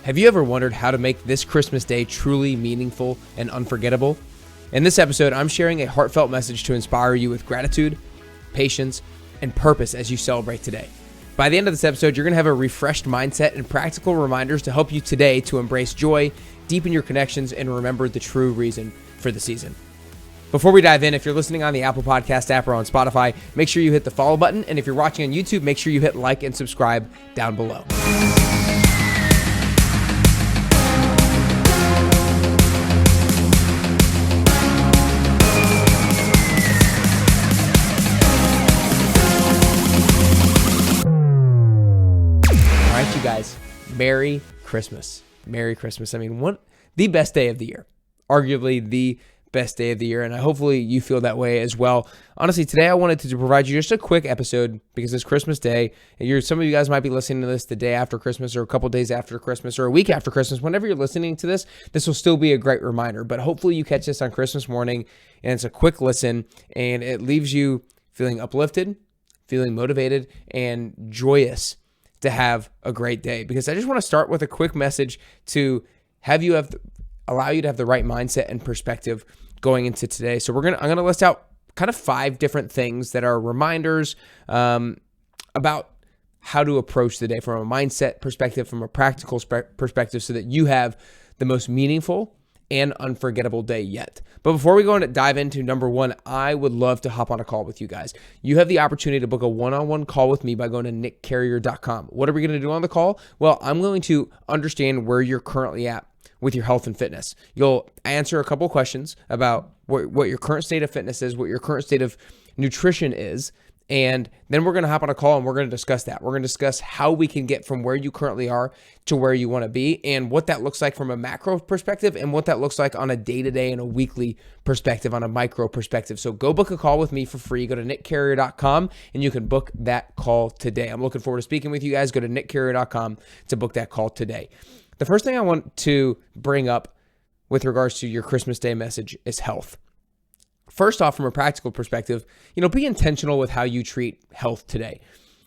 Have you ever wondered how to make this Christmas day truly meaningful and unforgettable? In this episode, I'm sharing a heartfelt message to inspire you with gratitude, patience, and purpose as you celebrate today. By the end of this episode, you're going to have a refreshed mindset and practical reminders to help you today to embrace joy, deepen your connections, and remember the true reason for the season. Before we dive in, if you're listening on the Apple Podcast app or on Spotify, make sure you hit the follow button. And if you're watching on YouTube, make sure you hit like and subscribe down below. All right, you guys, Merry Christmas. Merry Christmas. I mean, the best day of the year, arguably the best day of the year, and hopefully you feel that way as well. Honestly, today I wanted to provide you just a quick episode because it's Christmas Day, and some of you guys might be listening to this the day after Christmas or a couple days after Christmas or a week after Christmas. Whenever you're listening to this will still be a great reminder, but hopefully you catch this on Christmas morning, and it's a quick listen, and it leaves you feeling uplifted, feeling motivated, and joyous to have a great day. Because I just want to start with a quick message to allow you to have the right mindset and perspective going into today. So I'm going to list out kind of 5 different things that are reminders about how to approach the day from a mindset perspective, from a practical perspective, so that you have the most meaningful and unforgettable day yet. But before we go and dive into number 1, I would love to hop on a call with you guys. You have the opportunity to book a one-on-one call with me by going to nickcarrier.com. What are we going to do on the call? Well, I'm going to understand where you're currently at with your health and fitness. You'll answer a couple questions about what your current state of fitness is, what your current state of nutrition is, and then we're going to hop on a call and we're going to discuss that. We're going to discuss how we can get from where you currently are to where you want to be, and what that looks like from a macro perspective, and what that looks like on a day-to-day and a weekly perspective, on a micro perspective. So go book a call with me for free. Go to nickcarrier.com and you can book that call today. I'm looking forward to speaking with you guys. Go to nickcarrier.com to book that call today. The first thing I want to bring up with regards to your Christmas Day message is health. First off, from a practical perspective, be intentional with how you treat health today.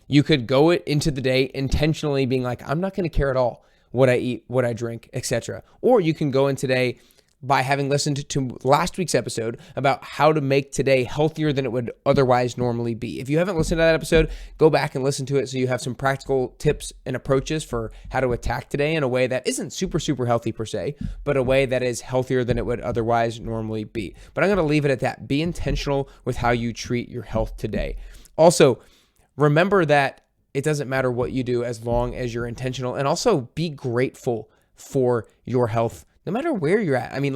You could go into the day intentionally being like, I'm not going to care at all what I eat, what I drink, etc. Or you can go in today by having listened to last week's episode about how to make today healthier than it would otherwise normally be. If you haven't listened to that episode, go back and listen to it so you have some practical tips and approaches for how to attack today in a way that isn't super, super healthy per se, but a way that is healthier than it would otherwise normally be. But I'm going to leave it at that. Be intentional with how you treat your health today. Also, remember that it doesn't matter what you do as long as you're intentional, and also be grateful for your health no matter where you're at. I mean,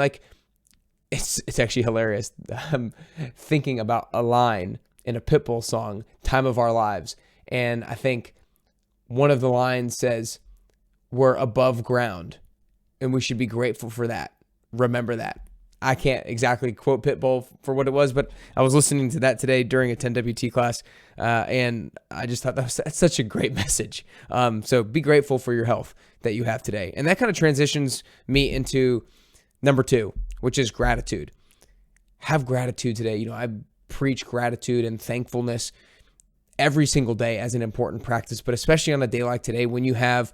it's actually hilarious. I'm thinking about a line in a Pitbull song, Time of Our Lives. And I think one of the lines says, we're above ground and we should be grateful for that. Remember that. I can't exactly quote Pitbull for what it was, but I was listening to that today during a 10WT class. And I just thought that's such a great message. So be grateful for your health that you have today. And that kind of transitions me into number 2, which is gratitude. Have gratitude today. I preach gratitude and thankfulness every single day as an important practice, but especially on a day like today when you have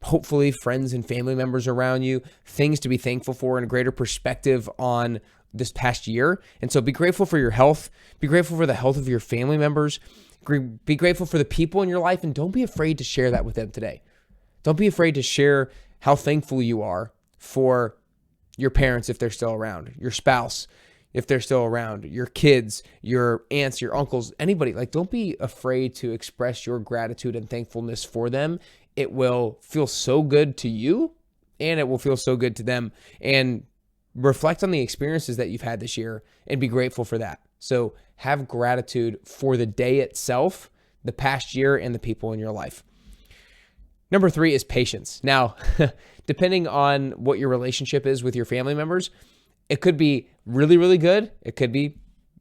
hopefully friends and family members around you, things to be thankful for, and a greater perspective on this past year. And so be grateful for your health. Be grateful for the health of your family members. Be grateful for the people in your life, and don't be afraid to share that with them today. Don't be afraid to share how thankful you are for your parents if they're still around, your spouse if they're still around, your kids, your aunts, your uncles, anybody. Don't be afraid to express your gratitude and thankfulness for them. It will feel so good to you, and it will feel so good to them. And reflect on the experiences that you've had this year and be grateful for that. So have gratitude for the day itself, the past year, and the people in your life. Number 3 is patience. Now, depending on what your relationship is with your family members, it could be really, really good. It could be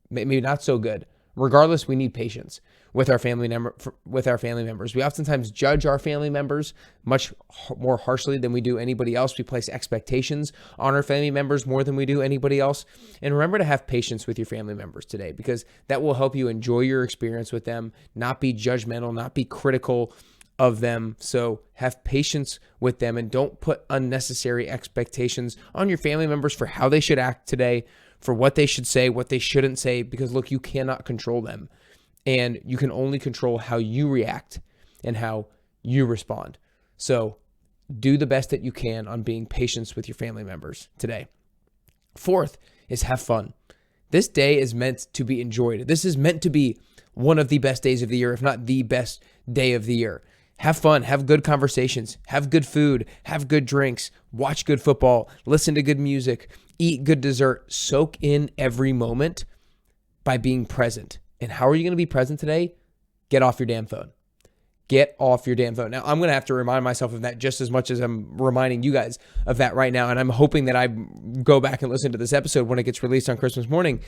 maybe not so good. Regardless, we need patience with our family members. We oftentimes judge our family members much more harshly than we do anybody else. We place expectations on our family members more than we do anybody else. And remember to have patience with your family members today, because that will help you enjoy your experience with them, not be judgmental, not be critical of them. So have patience with them and don't put unnecessary expectations on your family members for how they should act today, for what they should say, what they shouldn't say, because look, you cannot control them. And you can only control how you react and how you respond. So do the best that you can on being patient with your family members today. Fourth is have fun. This day is meant to be enjoyed. This is meant to be one of the best days of the year, if not the best day of the year. Have fun, have good conversations, have good food, have good drinks, watch good football, listen to good music, eat good dessert, soak in every moment by being present. And how are you going to be present today? Get off your damn phone. Get off your damn phone. Now, I'm going to have to remind myself of that just as much as I'm reminding you guys of that right now. And I'm hoping that I go back and listen to this episode when it gets released on Christmas morning,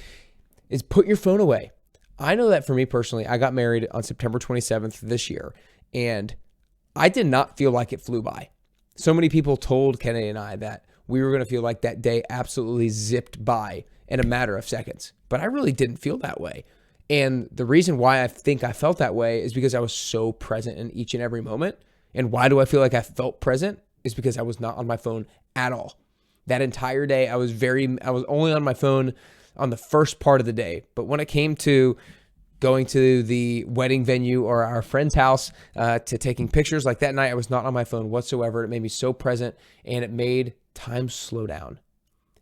is put your phone away. I know that for me personally, I got married on September 27th this year, and I did not feel like it flew by. So many people told Kennedy and I that we were going to feel like that day absolutely zipped by in a matter of seconds. But I really didn't feel that way. And the reason why I think I felt that way is because I was so present in each and every moment. And why do I feel like I felt present? Is because I was not on my phone at all. That entire day, I was only on my phone on the first part of the day. But when it came to going to the wedding venue or our friend's house, to taking pictures like that night, I was not on my phone whatsoever. It made me so present, and it made time slow down.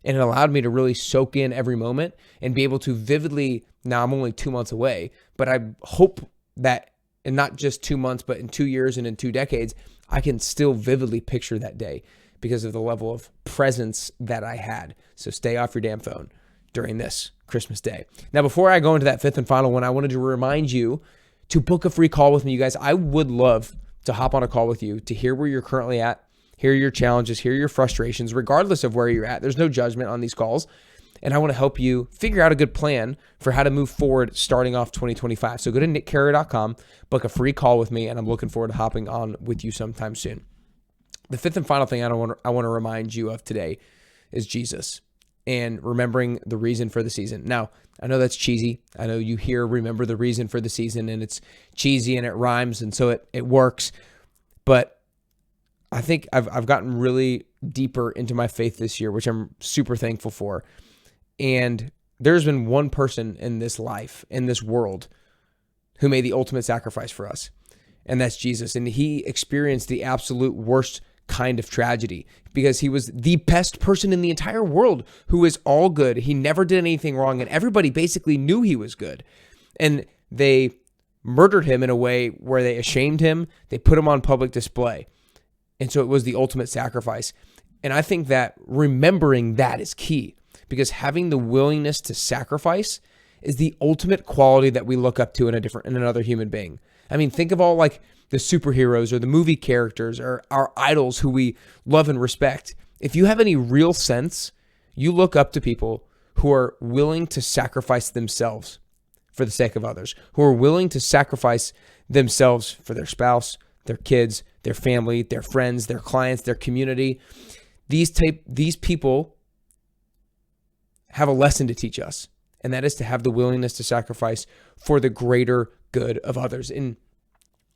And it allowed me to really soak in every moment and be able to vividly, now I'm only 2 months away, but I hope that in not just 2 months, but in 2 years and in 2 decades, I can still vividly picture that day because of the level of presence that I had. So stay off your damn phone during this Christmas day. Now, before I go into that fifth and final one, I wanted to remind you to book a free call with me, you guys. I would love to hop on a call with you to hear where you're currently at, hear your challenges, hear your frustrations, regardless of where you're at. There's no judgment on these calls. And I want to help you figure out a good plan for how to move forward starting off 2025. So go to nickcarrier.com, book a free call with me, and I'm looking forward to hopping on with you sometime soon. The fifth and final thing I want to remind you of today is Jesus and remembering the reason for the season. Now, I know that's cheesy. I know you hear remember the reason for the season, and it's cheesy and it rhymes, and so it works. But I think I've gotten really deeper into my faith this year, which I'm super thankful for. And there's been one person in this life, in this world, who made the ultimate sacrifice for us, and that's Jesus. And he experienced the absolute worst kind of tragedy because he was the best person in the entire world who is all good. He never did anything wrong, and everybody basically knew he was good. And they murdered him in a way where they ashamed him. They put him on public display. And so it was the ultimate sacrifice. And I think that remembering that is key, because having the willingness to sacrifice is the ultimate quality that we look up to in another human being. I mean, think of all like the superheroes or the movie characters or our idols who we love and respect. If you have any real sense, you look up to people who are willing to sacrifice themselves for the sake of others, who are willing to sacrifice themselves for their spouse, their kids, their family, their friends, their clients, their community. These people have a lesson to teach us, and that is to have the willingness to sacrifice for the greater good of others. And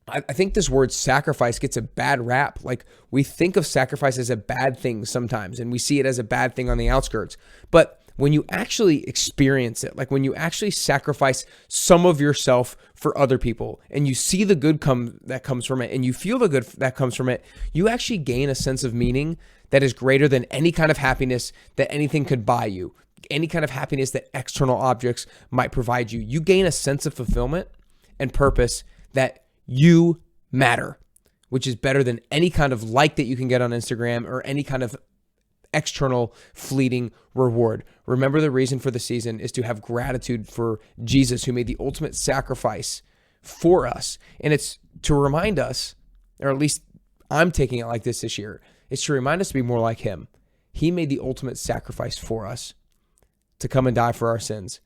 I think this word sacrifice gets a bad rap. Like, we think of sacrifice as a bad thing sometimes, and we see it as a bad thing on the outskirts. But when you actually experience it, like when you actually sacrifice some of yourself for other people, and you see the good that comes from it, and you feel the good that comes from it, you actually gain a sense of meaning that is greater than any kind of happiness that anything could buy you, any kind of happiness that external objects might provide you. You gain a sense of fulfillment and purpose that you matter, which is better than any kind of like that you can get on Instagram or any kind of external fleeting reward. Remember, the reason for the season is to have gratitude for Jesus, who made the ultimate sacrifice for us. And it's to remind us, or at least I'm taking it like this year, it's to remind us to be more like him. He made the ultimate sacrifice for us to come and die for our sins.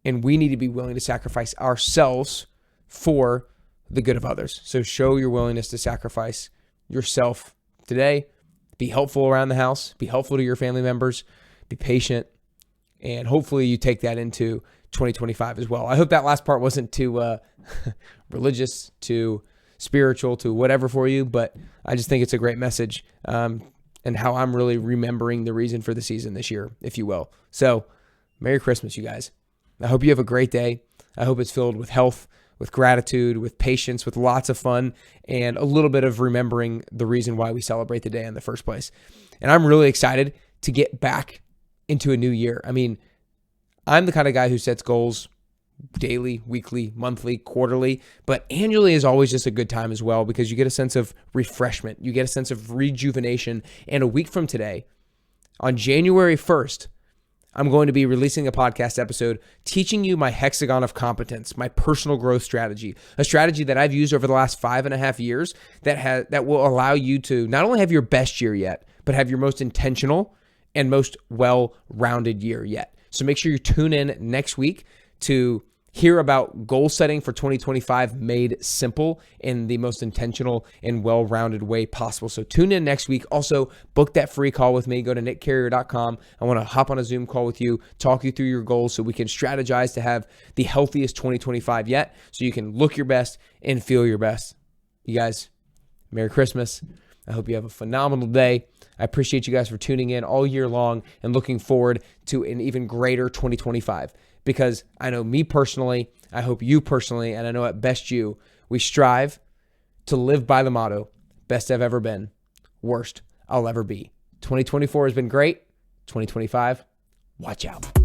And we need to be willing to sacrifice ourselves for the good of others. So show your willingness to sacrifice yourself today. Be helpful around the house. Be helpful to your family members. Be patient. And hopefully you take that into 2025 as well. I hope that last part wasn't too religious, too spiritual to whatever for you, but I just think it's a great message and how I'm really remembering the reason for the season this year, if you will. So Merry Christmas, you guys. I hope you have a great day. I hope it's filled with health, with gratitude, with patience, with lots of fun, and a little bit of remembering the reason why we celebrate the day in the first place. And I'm really excited to get back into a new year. I mean, I'm the kind of guy who sets goals daily, weekly, monthly, quarterly, but annually is always just a good time as well because you get a sense of refreshment. You get a sense of rejuvenation. And a week from today, on January 1st, I'm going to be releasing a podcast episode teaching you my hexagon of competence, my personal growth strategy, a strategy that I've used over the last 5.5 years that will allow you to not only have your best year yet, but have your most intentional and most well-rounded year yet. So make sure you tune in next week to hear about goal setting for 2025 made simple in the most intentional and well-rounded way possible. So tune in next week. Also, book that free call with me. Go to nickcarrier.com. I want to hop on a Zoom call with you, talk you through your goals so we can strategize to have the healthiest 2025 yet so you can look your best and feel your best. You guys, Merry Christmas. I hope you have a phenomenal day. I appreciate you guys for tuning in all year long and looking forward to an even greater 2025. Because I know me personally, I hope you personally, and I know at Best You, we strive to live by the motto, best I've ever been, worst I'll ever be. 2024 has been great. 2025, watch out.